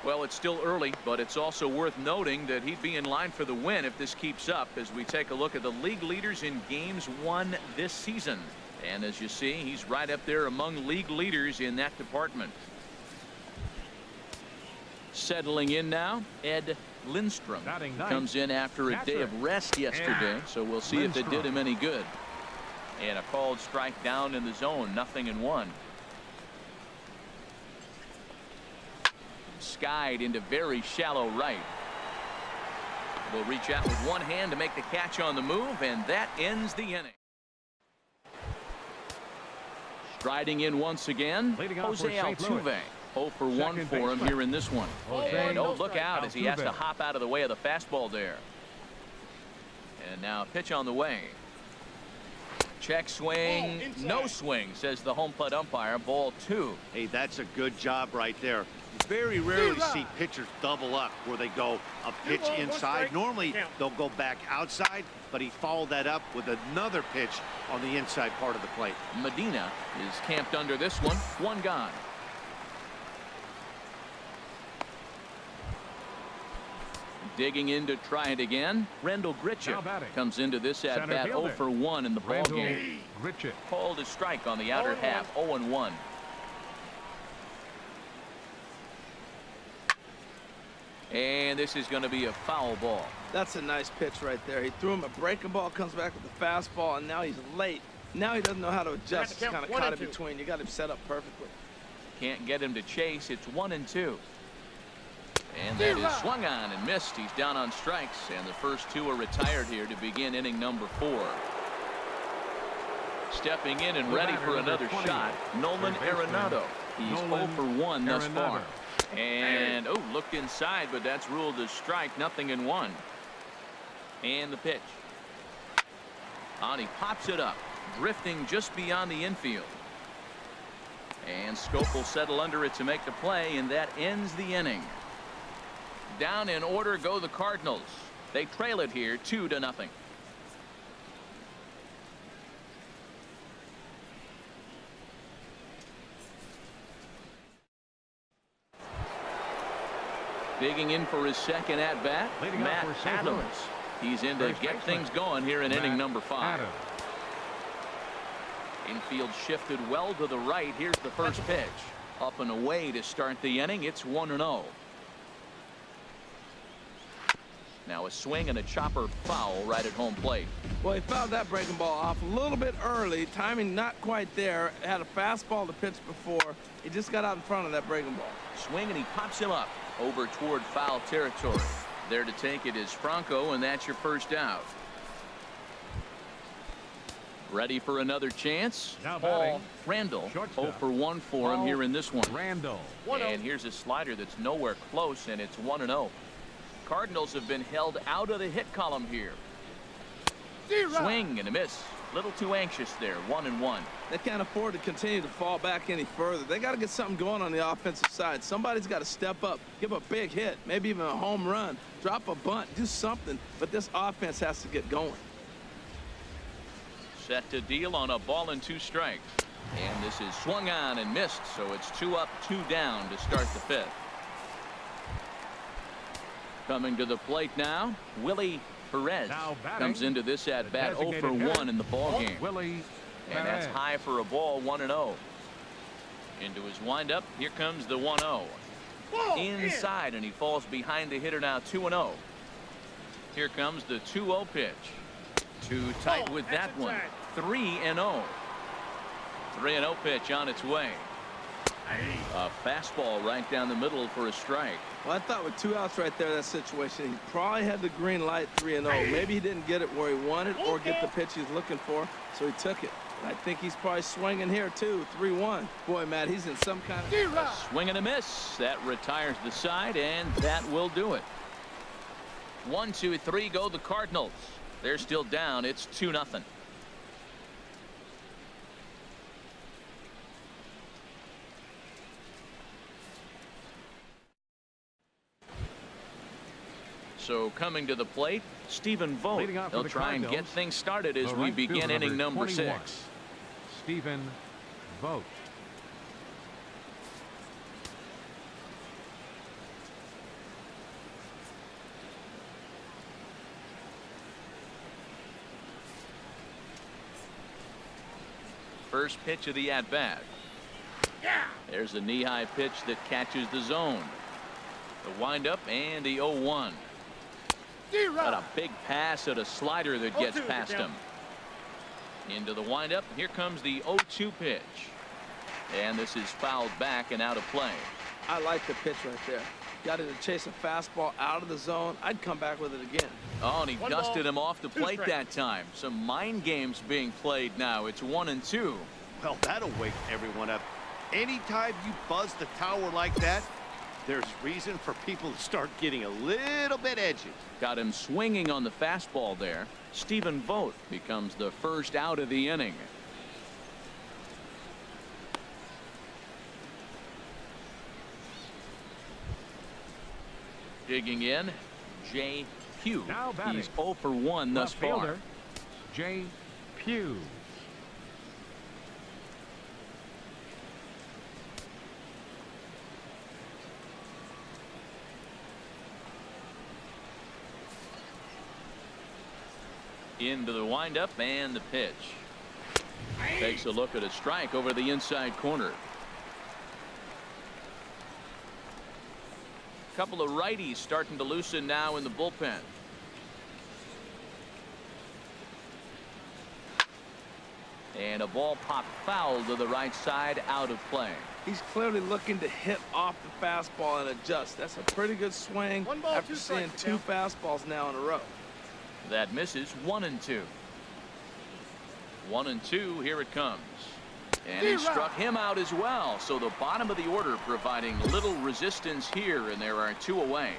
Well, it's still early, but it's also worth noting that he'd be in line for the win if this keeps up as we take a look at the league leaders in games won this season. And as you see, he's right up there among league leaders in that department. Settling in now, Ed Lindstrom comes in after a day of rest yesterday, so we'll see if it did him any good. And a called strike down in the zone, 0-1. Skied into very shallow right. Will reach out with one hand to make the catch on the move, and that ends the inning. Striding in once again, Jose Altuve. 0 for 1 for him here in this one. And oh, look out as he has to hop out of the way of the fastball there. And now a pitch on the way. Check swing, no swing, says the home plate umpire. Ball 2. Hey, that's a good job right there. You very rarely see pitchers double up where they go a pitch inside. Normally they'll go back outside, but he followed that up with another pitch on the inside part of the plate. Medina is camped under this one. One gone. Digging in to try it again. Rendell Grichuk comes into this at bat 0 for 1 in the ball game. Called a strike on the outer half. 0-1. And this is going to be a foul ball. That's a nice pitch right there. He threw him a breaking ball, comes back with the fastball, and now he's late. Now he doesn't know how to adjust. He's kind of caught in between. You got him set up perfectly. Can't get him to chase. It's 1-2. And that is swung on and missed. He's down on strikes, and the first 2 are retired here to begin inning number 4. Stepping in and ready for another shot, Nolan Arenado. He's 0 for 1 thus far. And oh, looked inside, but that's ruled a strike. 0-1. And the pitch. On, he pops it up, drifting just beyond the infield. And Scope will settle under it to make the play, and that ends the inning. Down in order go the Cardinals. They trail it here 2-0. Digging in for his second at bat, Matt Adams. He's in to get things going here in inning number 5. Infield shifted well to the right. Here's the first pitch. Up and away to start the inning. It's 1-0. Now a swing and a chopper foul right at home plate. Well, he fouled that breaking ball off a little bit early. Timing not quite there. Had a fastball to pitch before. He just got out in front of that breaking ball. Swing and he pops him up over toward foul territory. There to take it is Franco, and that's your first out. Ready for another chance. Paul Randall. 0 for 1 for him here in this one. And here's a slider that's nowhere close, and it's 1-0. Cardinals have been held out of the hit column here. Swing and a miss. Little too anxious there. 1-1. They can't afford to continue to fall back any further. They got to get something going on the offensive side. Somebody's got to step up, give a big hit, maybe even a home run, drop a bunt, do something. But this offense has to get going. Set to deal on a ball and 2 strikes. And this is swung on and missed, so it's 2 up, 2 down to start the 5th. Coming to the plate now, Willie Perez comes into this at bat 0 for 1 in the ball game. And that's high for a ball. 1-0. Into his windup. Here comes the 1-0. Inside, and he falls behind the hitter now. 2-0. Here comes the 2-0 pitch. Too tight with that one. 3-0. 3-0 pitch on its way. A fastball right down the middle for a strike. Well, I thought with 2 outs right there, that situation, he probably had the green light. 3-0. Maybe he didn't get it where he wanted or get the pitch he's looking for, so he took it. I think he's probably swinging here too. 3-1. Boy, Matt, he's in some kind of a swing and a miss. That retires the side, and that will do it. 1, 2, 3 go the Cardinals. They're still down. It's 2-0. So coming to the plate, Stephen Vogt. He'll try and get things started as we begin inning number 6. Stephen Vogt. First pitch of the at-bat. There's a knee-high pitch that catches the zone. The windup and the 0-1. Got a big pass at a slider that gets past him. Into the windup. Here comes the 0-2 pitch. And this is fouled back and out of play. I like the pitch right there. Got it to chase a fastball out of the zone. I'd come back with it again. Oh, and he dusted him off the plate that time. Some mind games being played now. It's 1-2. Well, that'll wake everyone up. Anytime you buzz the tower like that, there's reason for people to start getting a little bit edgy. Got him swinging on the fastball there. Stephen Vogt becomes the first out of the inning. Digging in, Jay Pugh. He's 0 for 1 thus far. Jay Pugh. Into the windup and the pitch. Takes a look at a strike over the inside corner. Couple of righties starting to loosen now in the bullpen. And a ball popped foul to the right side, out of play. He's clearly looking to hit off the fastball and adjust. That's a pretty good swing after seeing 2 fastballs now in a row. That misses. 1-2. 1-2. Here it comes. And he struck him out as well. So the bottom of the order providing little resistance here, and there are 2 away.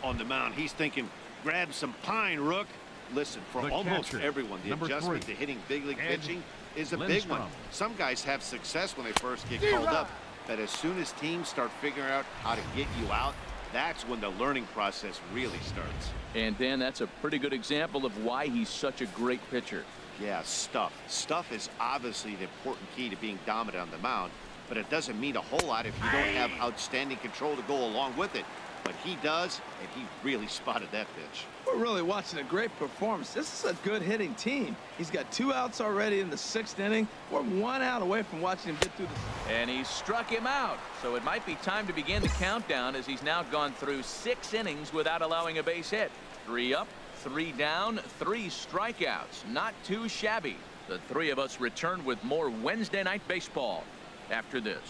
On the mound, he's thinking, grab some pine, Rook. Listen, for almost everyone, the adjustment to hitting big league pitching is a big one. Some guys have success when they first get called up, but as soon as teams start figuring out how to get you out, that's when the learning process really starts. And Dan, that's a pretty good example of why he's such a great pitcher. Yeah, stuff. Stuff is obviously the important key to being dominant on the mound, but it doesn't mean a whole lot if you don't have outstanding control to go along with it. But he does, and he really spotted that pitch. We're really watching a great performance. This is a good hitting team. He's got 2 outs already in the 6th inning. We're 1 out away from watching him get through the... And he struck him out. So it might be time to begin the countdown, as he's now gone through 6 innings without allowing a base hit. 3 up, 3 down, 3 strikeouts. Not too shabby. The 3 of us return with more Wednesday Night Baseball after this.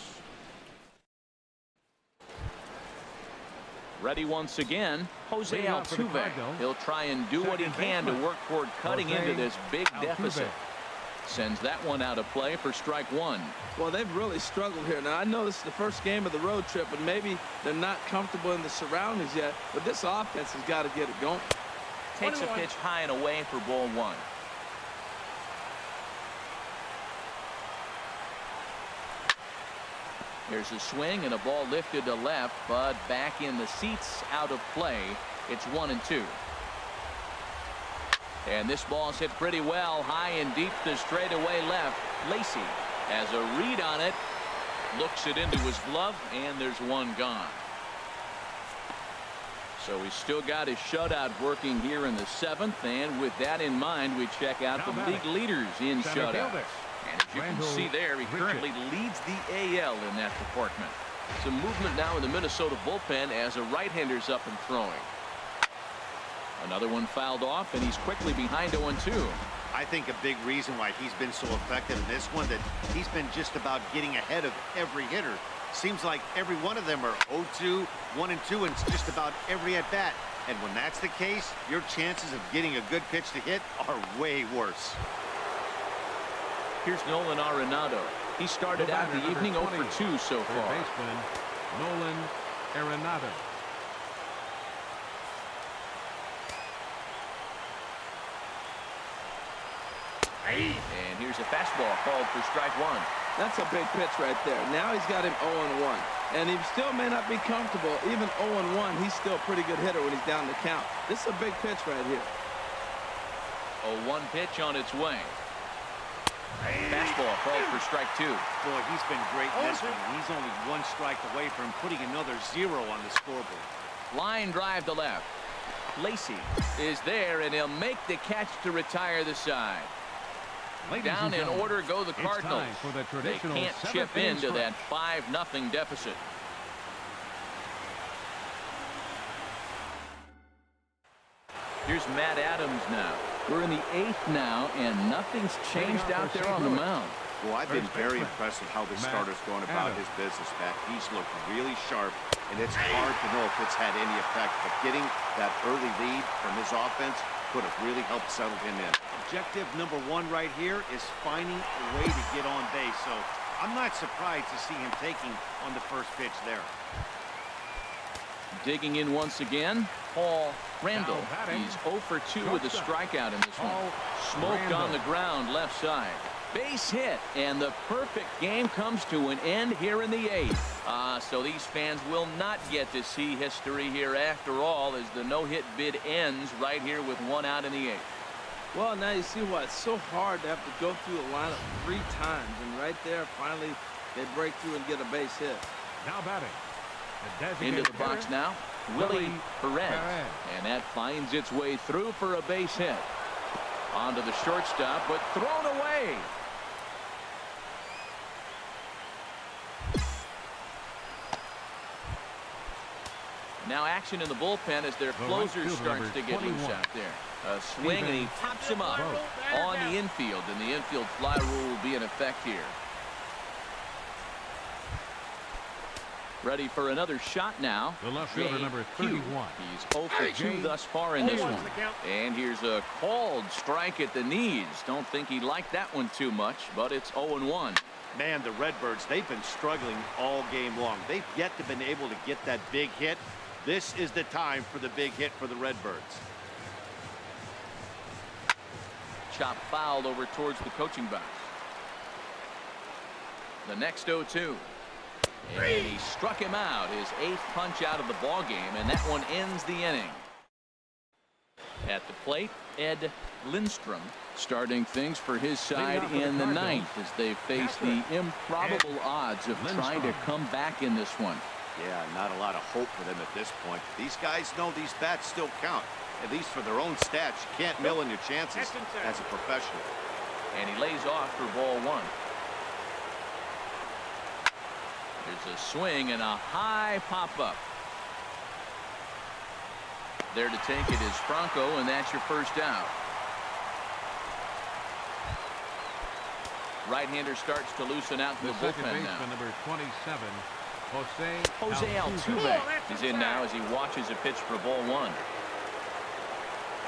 Ready once again, Jose Altuve. He'll try and do what he can to work toward cutting into this big deficit. Sends that one out of play for strike 1. Well, they've really struggled here. Now, I know this is the first game of the road trip, and maybe they're not comfortable in the surroundings yet, but this offense has got to get it going. Takes a pitch high and away for ball 1. Here's a swing and a ball lifted to left, but back in the seats, out of play. It's 1-2. And this ball's hit pretty well, high and deep to straightaway left. Lacy has a read on it, looks it into his glove, and there's 1 gone. So he's still got his shutout working here in the 7th, and with that in mind, we check out the league leaders in shutouts. And as you can see there, he currently leads the AL in that department. Some movement now in the Minnesota bullpen as a right-hander's up and throwing. Another one fouled off, and he's quickly behind 0-2. I think a big reason why he's been so effective in this one, that he's been just about getting ahead of every hitter. Seems like every one of them are 0-2, 1-2, and it's just about every at-bat. And when that's the case, your chances of getting a good pitch to hit are way worse. Here's Nolan Arenado. He started out the evening 0 for 2 so far. Baseman Nolan Arenado. And here's a fastball called for strike 1. That's a big pitch right there. Now he's got him 0-1. And he still may not be comfortable. Even 0-1, he's still a pretty good hitter when he's down the count. This is a big pitch right here. 0-1 pitch on its way. Fastball called for strike 2. Boy, he's been great in this one. He's only 1 strike away from putting another 0 on the scoreboard. Line drive to left. Lacy is there, and he'll make the catch to retire the side. Down in order go the Cardinals. For the They can't chip into that 5-0 deficit. Here's Matt Adams now. We're in the 8th now, and nothing's changed out there on the mound. Well, I've been very impressed with how this starter's going about his business, Matt. He's looked really sharp, and it's hard to know if it's had any effect. But getting that early lead from his offense could have really helped settle him in. Objective number 1 right here is finding a way to get on base. So I'm not surprised to see him taking on the first pitch there. Digging in once again, Paul Randall. He's 0 for 2 with a strikeout in this one. Smoked on the ground left side. Base hit, and the perfect game comes to an end here in the 8th. So these fans will not get to see history here after all, as the no-hit bid ends right here with 1 out in the 8th. Well, now you see why it's so hard to have to go through the lineup 3 times, and right there, finally, they break through and get a base hit. Now batting. Into the box now, Willie Perez. And that finds its way through for a base hit. Onto the shortstop, but thrown away. Now action in the bullpen as their closer starts to get loose out there. A swing, and he pops him up on the infield, and the infield fly rule will be in effect here. Ready for another shot now. The left fielder, number 31. He's 0 for 2 thus far in this one. And here's a called strike at the knees. Don't think he liked that one too much, but it's 0-1. Man, the Redbirds, they've been struggling all game long. They've yet to been able to get that big hit. This is the time for the big hit for the Redbirds. Chop fouled over towards the coaching box. The next 0-2. And he struck him out, his 8th punch out of the ball game, and that one ends the inning. At the plate, Ed Lindstrom starting things for his side in the 9th as they face the improbable odds of trying to come back in this one. Yeah, not a lot of hope for them at this point. These guys know these bats still count, at least for their own stats. You can't mill in your chances as a professional. And he lays off for ball 1. There's a swing and a high pop-up. There to take it is Franco, and that's your first out. Right-hander starts to loosen out in the bullpen now. Number 27, Jose Altuve is in now as he watches a pitch for ball 1.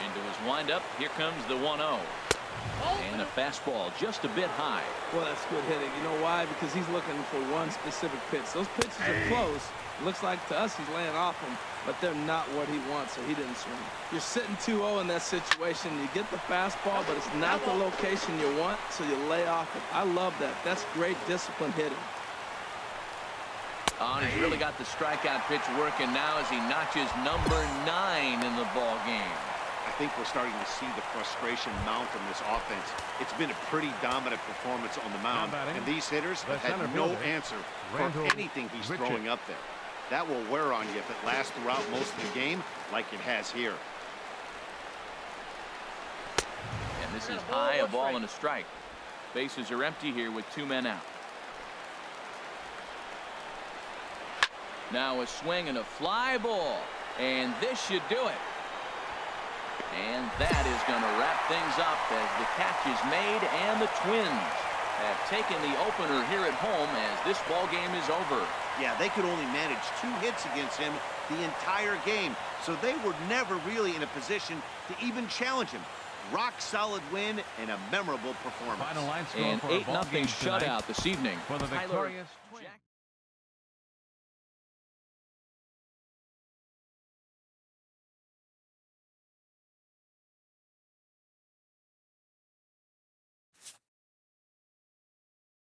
Into his windup, here comes the 1-0. And a fastball just a bit high. Well, that's good hitting. You know why? Because he's looking for one specific pitch. Those pitches are close. Looks like to us he's laying off them, but they're not what he wants, so he didn't swing. You're sitting 2-0 in that situation. You get the fastball, but it's not the location you want, so you lay off it. I love that. That's great disciplined hitting. Oh, he's really got the strikeout pitch working now as he notches number 9 in the ball game. I think we're starting to see the frustration mount on this offense. It's been a pretty dominant performance on the mound, and these hitters have had no answer for anything he's throwing up there. That will wear on you if it lasts throughout most of the game like it has here. And this is high, a ball and a strike. Bases are empty here with 2 men out. Now a swing and a fly ball, and this should do it. And that is going to wrap things up as the catch is made, and the Twins have taken the opener here at home as this ball game is over. Yeah, they could only manage 2 hits against him the entire game, so they were never really in a position to even challenge him. Rock solid win and a memorable performance. Final line score and for 8-0 shutout this evening. For the victorious Twins.